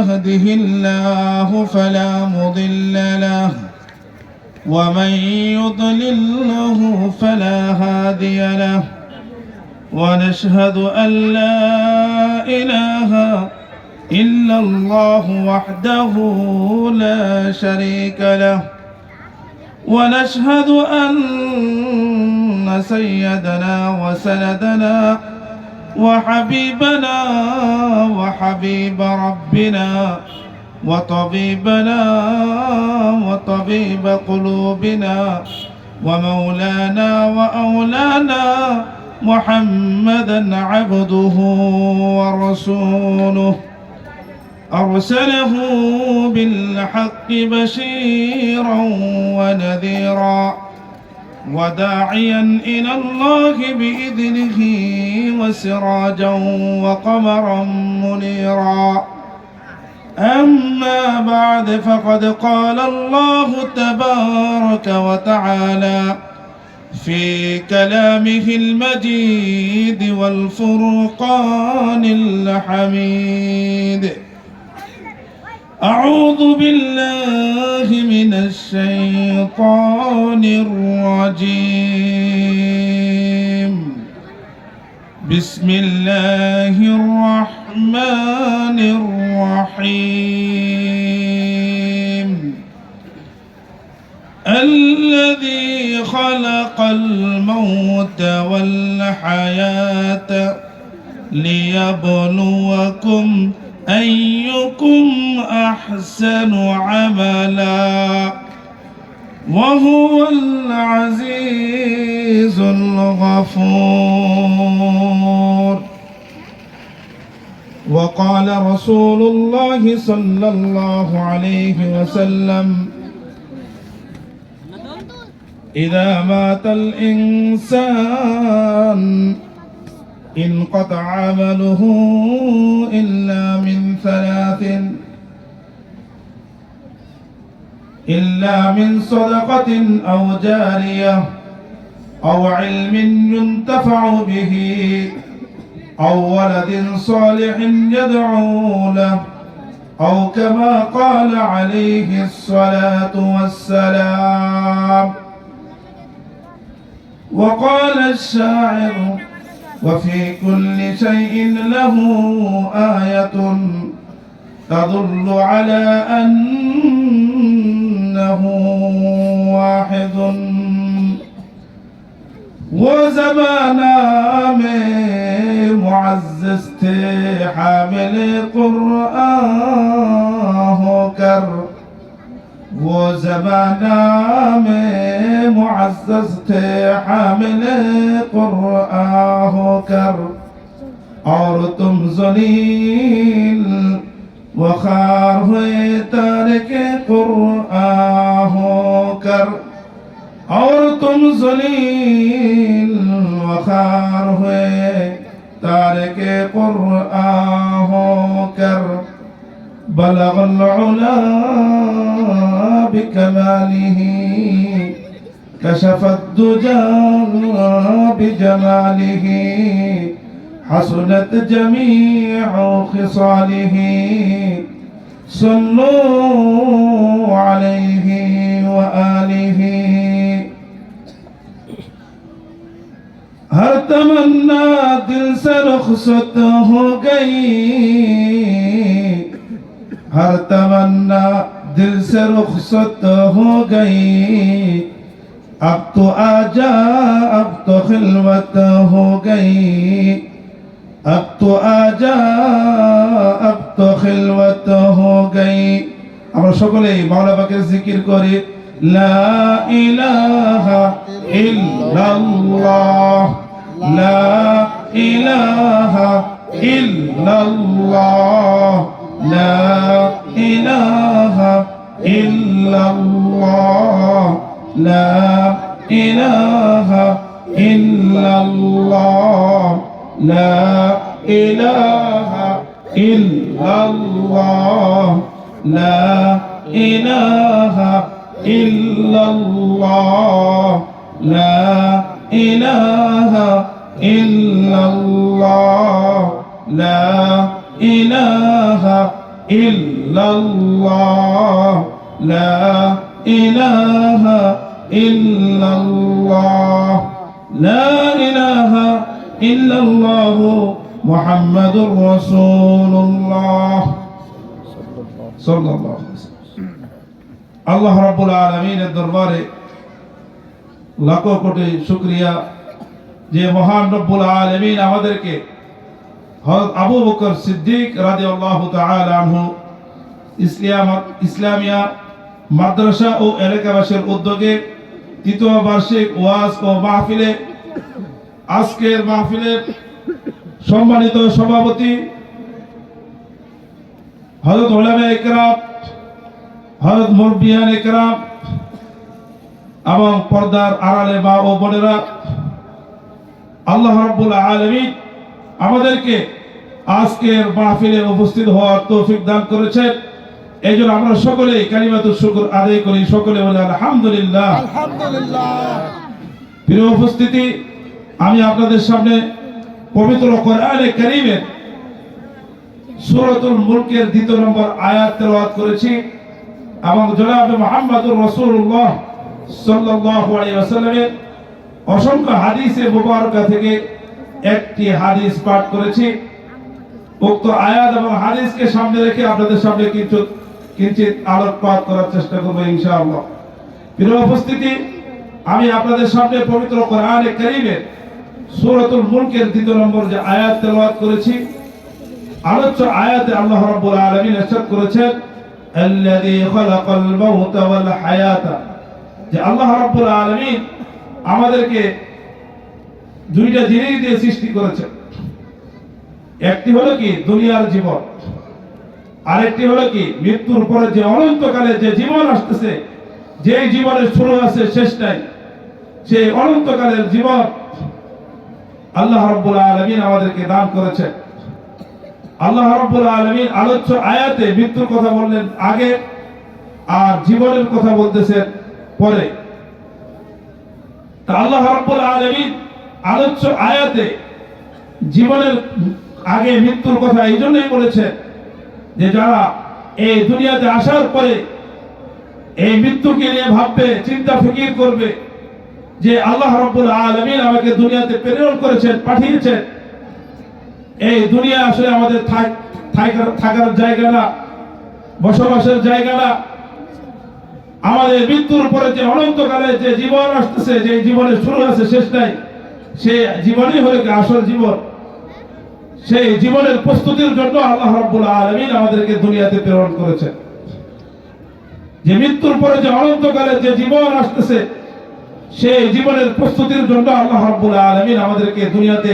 يهده الله فلا مضل له ومن يضلله فلا هادي له ونشهد أن لا إله إلا الله وحده لا شريك له ونشهد أن سيدنا وسندنا وحبيبنا وحبيب ربنا وطبيبنا وطبيب قلوبنا ومولانا وأولانا محمدا عبده ورسوله أرسله بالحق بشيرا ونذيرا وداعيا إلى الله بإذنه وسراجا وقمرا منيرا أما بعد فقد قال الله تبارك وتعالى في كلامه المجيد والفرقان الحميد أعوذ بالله من الشيطان الرجيم بسم الله الرحمن الرحيم الذي خلق الموت والحياة ليبلوكم أيكم أحسن عملا وهو العزيز الغفور. وقال رسول الله صلى الله عليه وسلم إذا مات الإنسان انقطع عمله إلا من صدقة أو جارية أو علم ينتفع به أو ولد صالح يدعو له أو كما قال عليه الصلاة والسلام. وقال الشاعر وفي كل شيء له آية تدل على أنه واحد وہ زمانہ میں معزز تھے حامل قرآن ہو کر وہ زمانہ میں معزز تھے حامل قرآن ہو کر اور تم ذلیل وخار ہوئے تارک قرآن ہو کر اور تم ذلیل وخار ہوئے تارک قرآن ہو کر بلغ العلا بكماله كشف الدجى بجماله حسنت جميع خصاله صلوا عليه وآله ہر تمنا دل سے رخصت ہو گئی ہر تمنا دل سے رخصت ہو گئی اب تو آجا اب تو خلوت ہو گئی اب تو آجا اب تو خلوت ہو گئی আমরা সকলেই মাওলানা পাকের জিকির করি লা ইলাহা ইল্লাল্লাহ লা ইলাহা ইল্লাল্লাহ লা ইলাহা ইল্লাল্লাহ লা ইলাহা ইল্লাল্লাহ লা ইলাহা ইল্লাল্লাহ লা ইলাহা ইল্লাল্লাহ লা ইলাহা ইল্লাল্লাহ লা ইলাহা ইল্লাল্লাহ লা ইলাহা ইল্লাল্লাহ লা ইলাহা ইল্লাল্লাহ মুহাম্মাদুর রাসূলুল্লাহ সাল্লাল্লাহু আলাইহি ওয়াসাল্লাম। আল্লাহ রাব্বুল আলামিনের দরবারে লাখো কোটি শুকরিয়া যে মহান রব্বুল আলামিন আমাদেরকে হযরত আবু বকর সিদ্দিক রাদিয়াল্লাহু তাআলা আনহু ইসলামিয়া মাদ্রাসা ও এলাকাবাসীর উদ্যোগে তৃতীয় বার্ষিক ওয়াজ ও মাহফিলে আজকের মাহফিলের সম্মানিত সভাপতি হযরত উলামায়ে কেরাম, হযরত মুরব্বিয়ানে কেরাম এবং পর্দার আড়ালে মা ও বোনেরা, আল্লাহ রাব্বুল আলামিন আমাদেরকে আজকের মাহফিলে উপস্থিত হওয়ার তৌফিক দান করেছেন। এই জন্য আমরা সকলেই কালিমাতুশ শুকর আদায় করি, সকলে বলি আলহামদুলিল্লাহ। আলহামদুলিল্লাহ। প্রিয় উপস্থিতি, আমি আপনাদের সামনে পবিত্র কোরআনে কারীমের সূরাতুল মুলকের 2 নম্বর আয়াত তেলাওয়াত করেছি এবং জনাব মুহাম্মদুর রাসূলুল্লাহ সাল্লাল্লাহু আলাইহি ওয়াসাল্লামের অসংখ্য হাদিসে মুবারকা থেকে একটি হাদিস পাঠ করেছি। উক্ত আয়াত এবং হাদিসকে সামনে রেখে আপনাদের সামনে কিঞ্চিত আলোকপাত করার চেষ্টা করব ইনশাআল্লাহ। প্রিয় উপস্থিতি, আমি আপনাদের সামনে পবিত্র কোরআনে কারীমের সূরাতুল মুলকের 2 নম্বর যে আয়াত তেলাওয়াত করেছি, আলোচ্য আয়াতে আল্লাহ রাব্বুল আলামিন ইরশাদ করেছেন আল্লাযী খালাকাল মাউতা ওয়াল হায়াতা, যে আল্লাহ রাব্বুল আলামিন আমাদেরকে দুইটা জিনিস দিয়ে সৃষ্টি করেছেন। একটি হলো কি দুনিয়ার জীবন, আরেকটি হলো কি মৃত্যুর পরে যে অনন্তকালে যে জীবন আসতেছে, যে জীবনের শুরু আছে শেষ নাই, সেই অনন্তকালের জীবন আল্লাহ রাব্বুল আলামিন আমাদেরকে দান করেছেন। আল্লাহ রাব্বুল আলামিন আলোচ্য আয়াতে মৃত্যুর কথা বললেন আগে আর জীবনের কথা বলতেছেন পরে। তা আল্লাহ রাব্বুল আলামিন আলোচ্য আয়াতে জীবনের আগে মৃত্যুর কথা এই জন্যই বলেছেন যে যারা এই দুনিয়াতে আসার পরে এই মৃত্যুকে নিয়ে ভাববে, চিন্তা ফিকির করবে যে আল্লাহ রাব্বুল আলামিন আমাকে দুনিয়াতে প্রেরণ করেছেন, পাঠিয়েছেন, এই দুনিয়া আসলে আমাদের থাকার জায়গা না, বসবাসের জায়গা না, আমাদের মৃত্যুর পরে যে অনন্তকালে যে জীবন আসতেছে, যে জীবনের শুরু আছে শেষ নাই, সেই জীবনই হলো আসল জীবন। সেই জীবনের প্রস্তুতির জন্য আল্লাহ রাব্বুল আলামিন আমাদেরকে দুনিয়াতে প্রেরণ করেছেন। যে মৃত্যুর পরে যে অনন্তকালে যে জীবন আসতেছে, সেই জীবনের প্রস্তুতির জন্য আল্লাহ রাব্বুল আলামিন আমাদেরকে দুনিয়াতে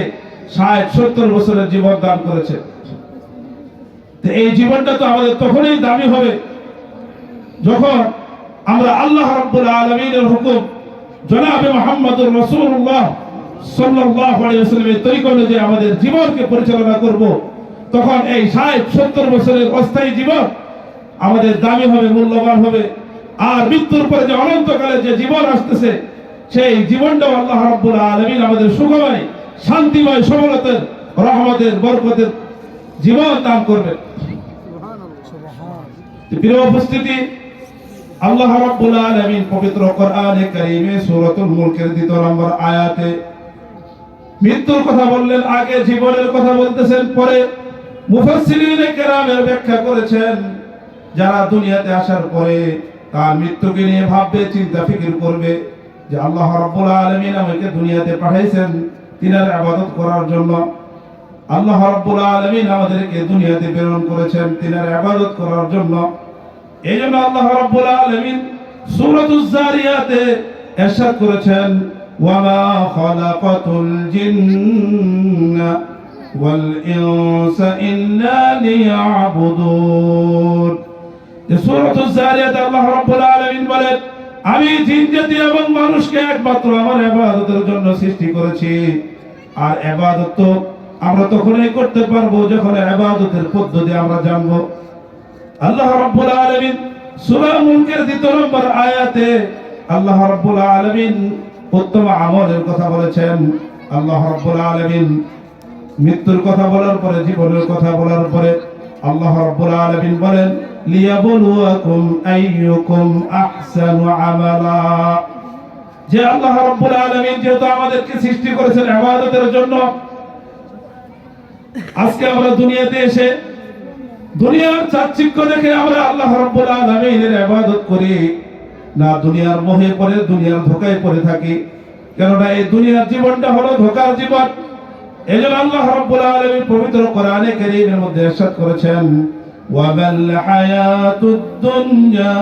60-70 বছরের জীবন দান করেছে। তো এই জীবনটা তো আমাদের তখনই দামি হবে যখন আমরা আল্লাহ রাব্বুল আলামিনের হুকুম জনাবে মুহাম্মদুর রাসূলুল্লাহ সাল্লাল্লাহু আলাইহি ওয়াসাল্লামের তরিকা অনুযায়ী আমাদের জীবনকে পরিচালনা করব। তখন এই 60-70 বছরের অস্থায়ী জীবন আমাদের দামি হবে, মূল্যবান হবে। আর মৃত্যুর পরে যে অনন্তকালে যে জীবন আসতেছে, সেই জীবনটাও আল্লাহ রাব্বুল আলামিন আমাদের সুখময়, শান্তিময়, সফলতার, রহমতের, বরকতের জীবন দান করবে। প্রিয় উপস্থিতি, আল্লাহ রাব্বুল আলামিন পবিত্র কোরআনে কারীমে সূরাতুল মুলকের 2 নম্বর আয়াতে মৃত্যুর কথা বললেন আগে, জীবনের কথা বলতেছেন পরে। মুফাসসিরিনে কেরামের ব্যাখ্যা করেছেন যারা দুনিয়াতে আসার পরে তার মৃত্যুকে নিয়ে ভাববে, চিন্তা ফিকির করবে যে আল্লাহ রাব্বুল আলামিন আমাকে দুনিয়াতে পাঠাইছেন তিনার ইবাদত করার জন্য। আল্লাহ রাব্বুল আলামিন আমাদেরকে দুনিয়াতে প্রেরণ করেছেন তিনার ইবাদত করার জন্য। এইজন্য আল্লাহ রাব্বুল আলামিন সূরাতুজ জারিয়াতে ইরশাদ করেছেন ওয়ামা খালাকাতুল জিন্না ওয়াল ইনসা ইল্লা লিয়াবুদুন। এই সূরাতুজ জারিয়াতে আল্লাহ রাব্বুল আলামিন বলেন, আমি জিন জাতি এবং মানুষকে একমাত্র আমার ইবাদতের জন্য সৃষ্টি করেছি। আর ইবাদত তো আমরা তখনই করতে পারবো যখন ইবাদতের পদ্ধতি আমরা জানবো। আল্লাহ রাব্বুল আলামিন সূরা মুলকের 2 নম্বর আয়াতে আল্লাহ রাব্বুল আলামিন উত্তম আমলের কথা বলেছেন। আল্লাহ রাব্বুল আলামিন মৃত্যুর কথা বলার পরে, জীবনের কথা বলার পরে আল্লাহ রাব্বুল আলামিন বলেন লিয়াবলুয়াকুম আইয়ুকুম আহসানু আমালা। যে আল্লাহ রাব্বুল আলামিন যেহেতু আমাদেরকে সৃষ্টি করেছেন ইবাদতের জন্য, আজকে আমরা দুনিয়াতে এসে দুনিয়ার চাকচিক্য দেখে আমরা আল্লাহ রাব্বুল আলামিনের ইবাদত করি না, দুনিয়ার মোহে পড়ে, দুনিয়ার ধোঁকায় পড়ে থাকি। কেননা এই দুনিয়ার জীবনটা হলো ধোঁকার জীবন। এজন্য আল্লাহ রাব্বুল আলামিন পবিত্র কোরআনে কারীমের মধ্যে ইরশাদ করেছেন ওয়ামাল হায়াতুদ দুনিয়া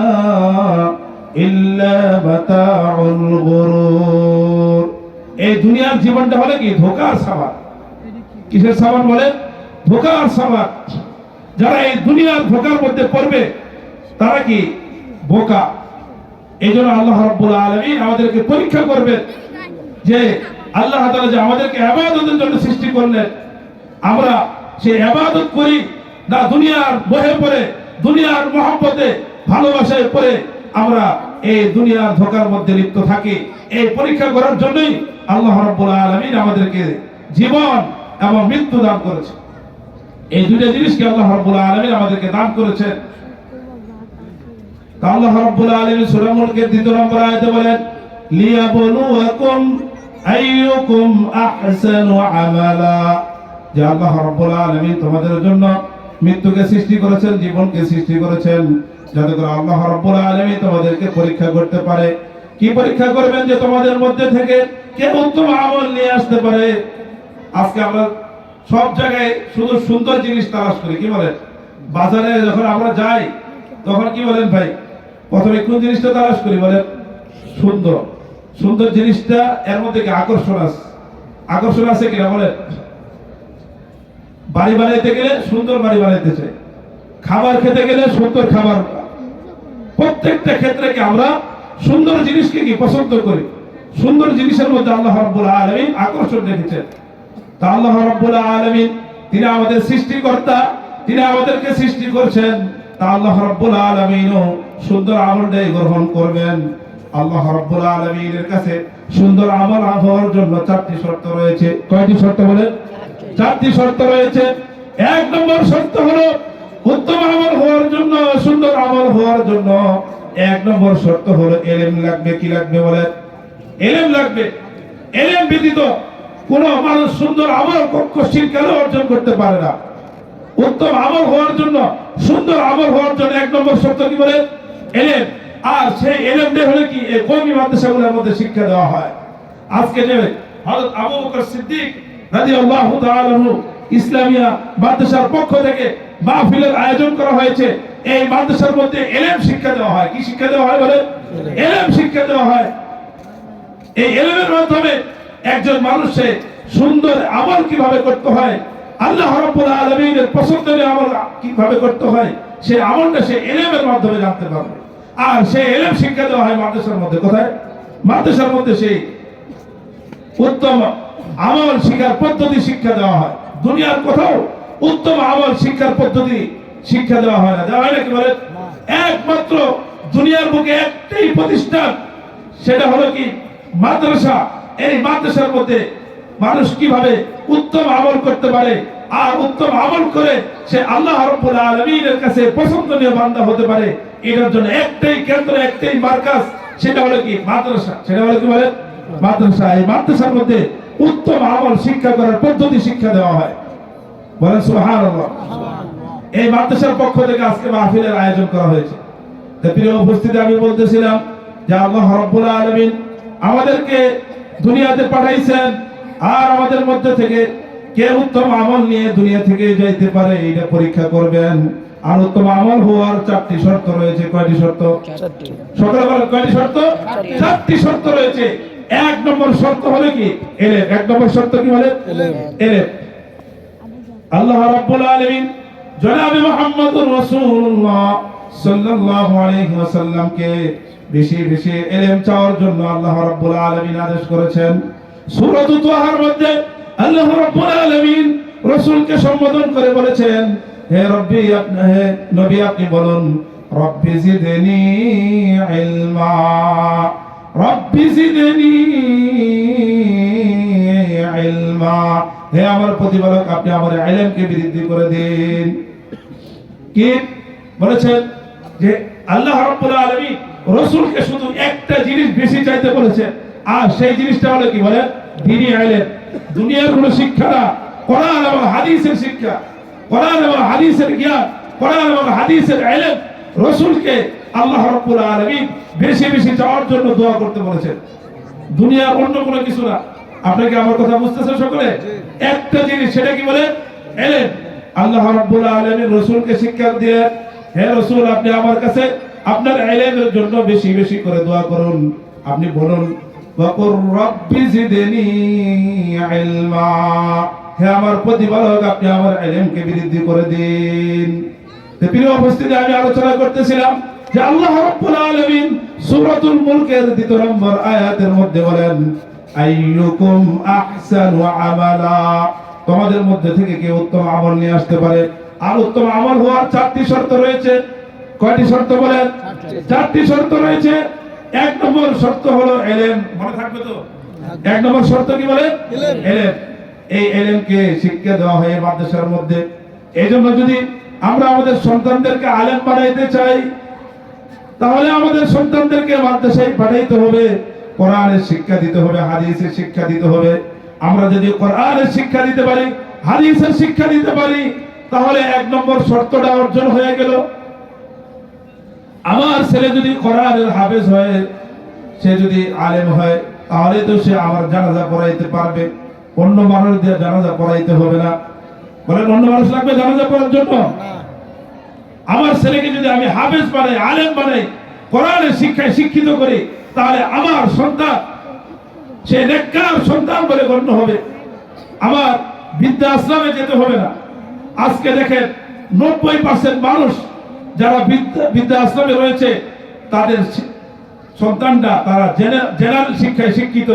ইল্লা মাতাউল গুরুর। এই দুনিয়ার জীবনটা হলো কি ধোঁকার সামান। কিসের সামান বলে? ধোঁকার সামান। যারা এই দুনিয়ার ধোঁকার মধ্যে পড়বে তারা কি বোকা। এইজন্য আল্লাহ রাব্বুল আলামিন আমাদেরকে পরীক্ষা করবেন যে আল্লাহ তাআলা যে আমাদেরকে ইবাদতের জন্য সৃষ্টি করলেন, আমরা সেই ইবাদত করি না দুনিয়ার মোহে পড়ে, দুনিয়ার মহব্বতে, ভালোবাসায় পড়ে আমরা এই দুনিয়ার ধোঁকার মধ্যে লিপ্ত থাকি। এই পরীক্ষা করার জন্যই আল্লাহ রাব্বুল আলামিন আমাদেরকে জীবন এবং মৃত্যু দান করেছে। এই দুইটা জিনিসকে আল্লাহ রাব্বুল আলামিন আমাদেরকে দান করেছেন। আল্লাহ রাব্বুল আলামিন সূরা মুলকের 2 নম্বর আয়াতে বলেন লিয়াবলুয়াকুম আইয়ুকুম আহসানু আমালা। যে আল্লাহ রাব্বুল আলামিন তোমাদের জন্য মৃত্যুকে সৃষ্টি করেছেন, জীবনকে সৃষ্টি করেছেন, যাতে করে আল্লাহ রাব্বুল আলামিন তোমাদেরকে পরীক্ষা করতে পারে। কি পরীক্ষা করবেন? যে তোমাদের মধ্যে থেকে কে উত্তম আমল নিয়ে আসতে পারে। আজকে আমরা সব জায়গায় শুধু সুন্দর জিনিস তালাশ করি। কি বলেন? বাজারে যখন আমরা যাই তখন কি বলেন ভাই? প্রথমে কোন জিনিসটা তালাশ করি? বলেন সুন্দর। সুন্দর জিনিসটা এর মধ্যে কি আকর্ষণ আছে? আকর্ষণ আছে কিনা বলেন? বাড়ি বানাইতে গেলে সুন্দর বাড়ি বানাইতে চাই, খাবার খেতে গেলে সুন্দর খাবার। প্রত্যেকটা ক্ষেত্রে কি আমরা সুন্দর জিনিসকে কি পছন্দ করি? সুন্দর জিনিসের মধ্যে আল্লাহ রাব্বুল আলামিন আকর্ষণ রেখেছেন। তা আল্লাহ রাব্বুল আলামিন তিনি আমাদের সৃষ্টিকর্তা, তিনি আমাদেরকে সৃষ্টি করেছেন। তা আল্লাহ রাব্বুল আলামিনও সুন্দর আমলটাই গ্রহণ করবেন। আল্লাহ রাব্বুল আলামিনের কাছে সুন্দর আমল হওয়ার জন্য 4টি শর্ত রয়েছে। কয়টি শর্ত বলেন? 4টি শর্ত রয়েছে। 1 নম্বর শর্ত হলো উত্তম আমল হওয়ার জন্য, সুন্দর আমল হওয়ার জন্য 1 নম্বর শর্ত হলো ইলম লাগবে। কি লাগবে বলেন? ইলম লাগবে। ইলম ব্যতীত কোন মানুষ সুন্দর আমল কখনো অর্জন করতে পারে না। উত্তম আমল হওয়ার জন্য, সুন্দর আমল হওয়ার জন্য 1 নম্বর শর্ত কি বলে? ইলম। আর সেই ইলমটা হলো কি এই কওমি মাদ্রাসাগুলোর মধ্যে শিক্ষা দেওয়া হয়। আজকে যে হযরত আবু বকর সিদ্দিক রাদিয়াল্লাহু তাআলা আনহু ইসলামিয়া মাদ্রাসার পক্ষ থেকে মাহফিলের আয়োজন করা হয়েছে, এই মাদ্রাসার মধ্যে ইলম শিক্ষা দেওয়া হয়। কি শিক্ষা দেওয়া হয় বলে? ইলম শিক্ষা দেওয়া হয়। এই ইলমের মাধ্যমে একজন মানুষে সুন্দর আমল কিভাবে করতে হয়, আল্লাহ রাব্বুল আলামিনের পছন্দের আমল কিভাবে করতে হয়, সেই আমলটা সে ইলমের মাধ্যমে জানতে পারবে। আর সেই ইলম শিক্ষা দেওয়া হয় মাদ্রাসার মধ্যে। কোথায়? মাদ্রাসার মধ্যে সেই উত্তম আমল শিক্ষার পদ্ধতি শিক্ষা দেওয়া হয়। দুনিয়ার কোথাও উত্তম আমল শিক্ষার পদ্ধতি শিক্ষা দেওয়া হয় না। দেওয়া হয় না কি বলে? একমাত্র দুনিয়ার বুকে একটাই প্রতিষ্ঠান, সেটা হলো কি মাদ্রাসা। এই মাদ্রাসার মধ্যে মানুষ কিভাবে উত্তম আমল করতে পারে, আর উত্তম আমল করে সে আল্লাহ রাব্বুল আলামিনের কাছে পছন্দনীয় বান্দা হতে পারে, এটার জন্য একটাই কেন্দ্র, একটাই মার্কাজ, সেটা হলো কি মাদ্রাসা। সেটা হলো কি বলে? মাদ্রাসা। এই মাদ্রাসার মধ্যে উত্তম আমল শিক্ষা করার পদ্ধতি শিক্ষা দেওয়া হয়। বলেন সুবহানাল্লাহ। এই মাদ্রাসার পক্ষ থেকে আজকে মাহফিলের আয়োজন করা হয়েছে। প্রিয় উপস্থিতি, আমি বলতেছিলাম যে আল্লাহ রাব্বুল আলামিন আমাদেরকে দুনিয়াতে পাঠাইছেন, আর আমাদের মধ্যে থেকে কে উত্তম আমল নিয়ে দুনিয়া থেকে যাইতে পারে এটা পরীক্ষা করবেন। আর উত্তম আমল হওয়ার 4টি শর্ত রয়েছে। কয়টি শর্ত? সকলে বলেন কয়টি শর্ত? 4টি শর্ত রয়েছে। 1 নম্বর শর্ত হলো কি? ইলম। 1 নম্বর শর্ত কি বলে? ইলম। আল্লাহ রাব্বুল আলামিন জনাবে মুহাম্মদুর রাসূলুল্লাহ সাল্লাল্লাহু আলাইহি ওয়াসাল্লামকে বেশি বেশি ইলম চাওয়ার জন্য আল্লাহ রাব্বুল আলামিন আদেশ করেছেন। সূরা তাহার মধ্যে আল্লাহ রাব্বুল আলামিন রাসূলকে সম্বোধন করে বলেছেন, হে রব্বি, হে নবী আপনি বলুন রব্বি জিদনি ইলমা, রব্বি জিদনি ইলমা। হে আমার প্রতিপালক, আপনি আমার ইলমকে বৃদ্ধি করে দিন। কি বলেছেন যে আল্লাহ রাব্বুল আলামিন রাসূলকে শুধু একটা জিনিস বেশি চাইতে বলেছেন, আর সেই জিনিসটা হলো কি বলে দ্বীনি ইলম, দুনিয়ার কোনো শিক্ষা না, কোরআন এবং হাদিসের শিক্ষা, কোরআন এবং হাদিসের জ্ঞান, কোরআন এবং হাদিসের ইলম। রাসূলকে আল্লাহ রাব্বুল আলামিন বেশি বেশি চাওয়ার জন্য দোয়া করতে বলেছেন, দুনিয়ার অন্য কোনো কিছু না। আপনাকে আমার কথা বুঝতেছেন সকলে? একটা জিনিস, সেটা কি বলে ইলম। আল্লাহ রাব্বুল আলামিন রাসূলকে শিক্ষা দিয়ে, হে রাসূল আপনি আমার কাছে আপনার ইলমের জন্য বেশি বেশি করে দোয়া করুন। আপনি বলুন ওয়াকুর রাব্বি জিদনি ইলমা, হে আমার প্রতিপালক আপনি আমার ইলমকে বৃদ্ধি করে দিন। তো প্রিয় উপস্থিতি, আমি আলোচনা করতেছিলাম যে আল্লাহ রাব্বুল আলামিন সূরাতুল মুলকের 2 নম্বর আয়াতের মধ্যে বলেন আইয়ুকুম আহসানু আমালা, তোমাদের মধ্যে থেকে কে উত্তম আমল নিয়ে আসতে পারে। আর উত্তম আমল হওয়ার 4টি শর্ত রয়েছে। কয়টি শর্ত বলেন? 4টি শর্ত রয়েছে। 1 নম্বর শর্ত হলো ইলম, মনে থাকবে তো? 1 নম্বর শর্ত কি বলে? ইলম। এই ইলমকে শিক্ষা দেওয়া হয় মাদ্রাসার মধ্যে। এইজন্য যদি আমরা আমাদের সন্তানদেরকে আলেম বানাইতে চাই, তাহলে আমাদের সন্তানদেরকে মাদ্রাসায় পাঠাইতে হবে, কোরআনের শিক্ষা দিতে হবে, হাদিসের শিক্ষা দিতে হবে। আমরা যদি কোরআনের শিক্ষা দিতে পারি, হাদিসের শিক্ষা দিতে পারি, তাহলে 1 নম্বর শর্তটা অর্জন হয়ে গেল। আমার ছেলে যদি কোরআনের হাফেজ হয়, সে যদি আলেম হয়, তাহলে তো সে আমার জানাজা পড়াইতে পারবে, অন্য মানুষ দিয়ে জানাজা পড়াইতে হবে না। বলেন অন্য মানুষ লাগবে জানাজা পড়ার জন্য? আমার ছেলেকে যদি আমি হাফেজ বানাই, আলেম বানাই, কোরআনের শিক্ষায় শিক্ষিত করি, তাহলে আমার সন্তান সে নেককার সন্তান বলে গণ্য হবে। আমার বিদ্যা আশ্রমে যেতে হবে না। আজকে দেখেন 90% মানুষ যারা বিদ্যা আশ্রমে রয়েছে, তাদের সন্তানরা তারা জেনারেল শিক্ষায় শিক্ষিত,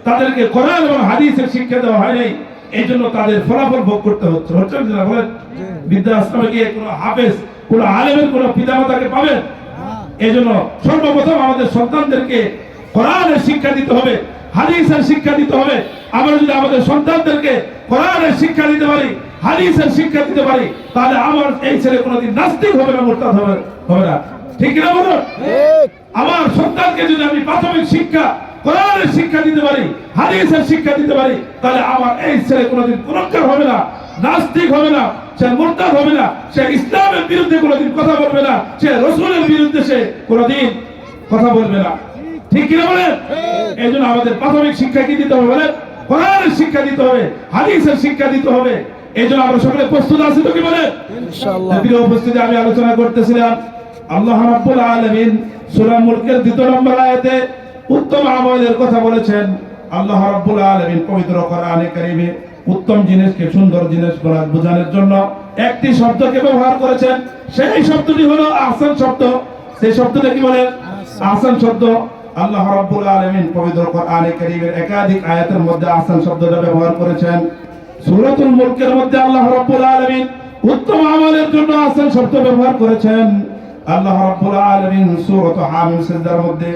তাদেরকে কোরআন এবং হাদিসের শিক্ষা দেওয়া হয় নাই। এই জন্য তাদের ফলাফল ভোগ করতে হচ্ছে। না বলেন? বিদ্যা আশ্রমে গিয়ে কোনো হাফেজ, কোনো আলেমের কোনো পিতামাতাকে পাবেন? এই জন্য সর্বপ্রথম আমাদের সন্তানদেরকে কোরআনের শিক্ষা দিতে হবে, হাদিসের শিক্ষা দিতে হবে। আমরা যদি আমাদের সন্তানদেরকে কোরআনের শিক্ষা দিতে পারি, হাদিসের শিক্ষা দিতে পারি, তাহলে আমার এই ছেলে কোনোদিন নাস্তিক হবে না, মুরতাদ হবে না। ঠিক না বলুন? আমার সন্তানকে যদি আমি প্রাথমিক শিক্ষা কোরআনের শিক্ষা দিতে পারি, হাদিসের শিক্ষা দিতে পারি, তাহলে আমার এই ছেলে কোনোদিন কুনক্কার হবে না, নাস্তিক হবে না, সে মুরতাদ হবে না, সে ইসলামের বিরুদ্ধে কোনোদিন কথা বলবে না, সে রাসূলের বিরুদ্ধে সে কোনোদিন কথা বলবে না। ঠিক কিনা বলেন? এই জন্য আমাদের প্রাথমিক শিক্ষা কি দিতে হবে বলেন? কোরআনের শিক্ষা দিতে হবে, হাদিসের শিক্ষা দিতে হবে। এই জন্য আমরা সকলে প্রস্তুত আছি তো? কি বলেন? ইনশাআল্লাহ। প্রিয় উপস্থিতি, আমি আলোচনা করতেছিলাম আল্লাহ রাব্বুল আলামিন সূরা মুলকের 2 নম্বর আয়াতে উত্তম আমলের কথা বলেছেন। আল্লাহ রাব্বুল আলামিন পবিত্র কোরআনে কারীমে উত্তম জিনিসকে সুন্দর জিনিস বোঝানোর জন্য একটি শব্দকে ব্যবহার করেছেন। সেই শব্দটি হলো আহসান শব্দ। সেই শব্দটা কি বলেন? আহসান শব্দ। আল্লাহ রাব্বুল আলামিন পবিত্র কোরআনে কারীমের একাধিক আয়াতের মধ্যে আহসান শব্দটা ব্যবহার করেছেন। সূরাতুল মুলকের মধ্যে আল্লাহ রাব্বুল আলামিন উত্তম আমলের জন্য আহসান শব্দ ব্যবহার করেছেন। আল্লাহ রাব্বুল আলামিন সূরা হামিম সিজদার মধ্যে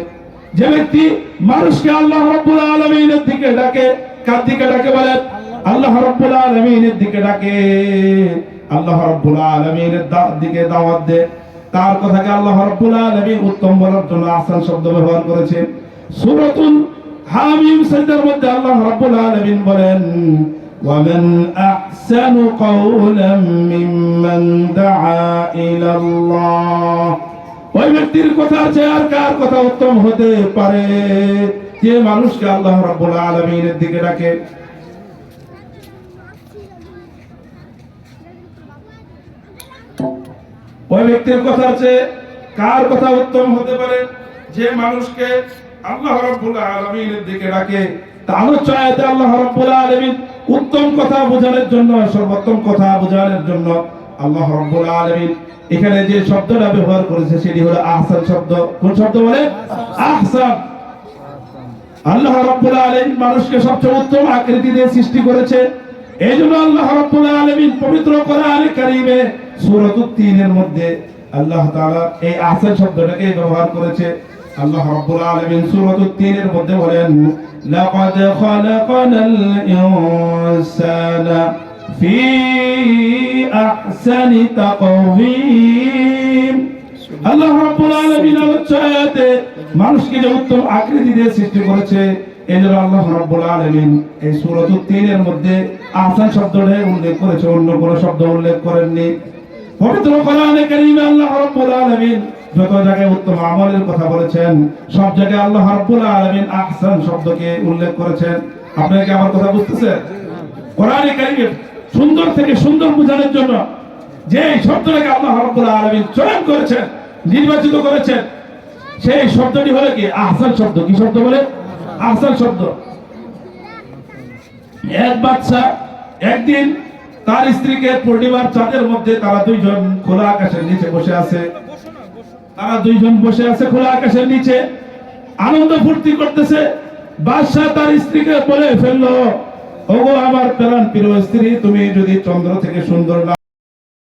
যে ব্যক্তি মানুষকে আল্লাহ রাব্বুল আলামিনের দিকে ডাকে, কার দিকে ডাকে বলেন? আল্লাহ রাব্বুল আলামিনের দিকে ডাকে, আল্লাহ রাব্বুল আলামিনের দিকে দাওয়াত দেয়, তার কথাকে আল্লাহ রাব্বুল আলামিন উত্তম বলার জন্য আহসান শব্দ ব্যবহার করেছেন। সূরাতুল হামিম সিজদার মধ্যে আল্লাহ রাব্বুল আলামিন বলেন ومن أحسن قولا ممن دعا إلى الله, ওই ব্যক্তির কথা চেয়ে আর কার কথা উত্তম হতে পারে যে মানুষকে আল্লাহ রাব্বুল আলামিনের দিকে ডাকে। ওই ব্যক্তির কথা চেয়ে কার কথা উত্তম হতে পারে যে মানুষকে আল্লাহ রাব্বুল আলামিনের দিকে ডাকে। তাহলে চাইতে আল্লাহ রাব্বুল আলামিন উত্তম কথা বোঝানোর জন্য, সর্বোত্তম কথা বোঝানোর জন্য আল্লাহ রাব্বুল আলামিন এখানে যে শব্দটা ব্যবহার করেছে সেটি হলো আহসান শব্দ। কোন শব্দ বলে? আহসান। আল্লাহ রাব্বুল আলামিন মানুষকে সবচেয়ে উত্তম আকৃতি দিয়ে সৃষ্টি করেছে। এইজন্য আল্লাহ রাব্বুল আলামিন পবিত্র কোরআনে কারীমে সূরাতুত তিনের মধ্যে আল্লাহ তাআলা এই আহসান শব্দটাকে ব্যবহার করেছে। আল্লাহ রাব্বুল আলামিন সূরাতুত তিনের মধ্যে বলেন লাকাদ খালাকানাল ইনসানা ফি আহসানি তাকওয়িম। আল্লাহ রাব্বুল আলামিন আয়াতে মানুষকে যে উত্তম আকৃতি দিয়ে সৃষ্টি করেছে, এজন্য আল্লাহ রাব্বুল আলামিন এই সূরাতুত তিনের মধ্যে আহসান শব্দটা উল্লেখ করেছে, অন্য কোনো শব্দ উল্লেখ করেননি। পবিত্র কোরআনে কারীমে আল্লাহ রাব্বুল আলামিন যত জায়গায় উত্তম আমলের কথা বলেছেন, সব জায়গায় আল্লাহ রাব্বুল আলামিন আহসান শব্দকে উল্লেখ করেছেন। আপনারা কি আমার কথা বুঝতেছেন? কোরআনে কারীমে সুন্দর থেকে সুন্দর বোঝানোর জন্য যে শব্দটাকে আল্লাহ রাব্বুল আলামিন চয়ন করেছেন, নির্বাচিত করেছেন, সেই শব্দটি হলো কি আহসান শব্দ। কি শব্দ বলে? আহসান শব্দ। এক বাদশা একদিন তার স্ত্রীকে পূর্ণিমার চাঁদের মধ্যে, তারা দুইজন খোলা আকাশের নিচে বসে আছে, খোলা আকাশের নিচে আনন্দ ফুর্তি করতেছে। বাদশা তার স্ত্রীকে বলে ফেললো, ওগো আমার প্রাণ প্রিয় স্ত্রী, তুমি যদি চন্দ্র থেকে সুন্দর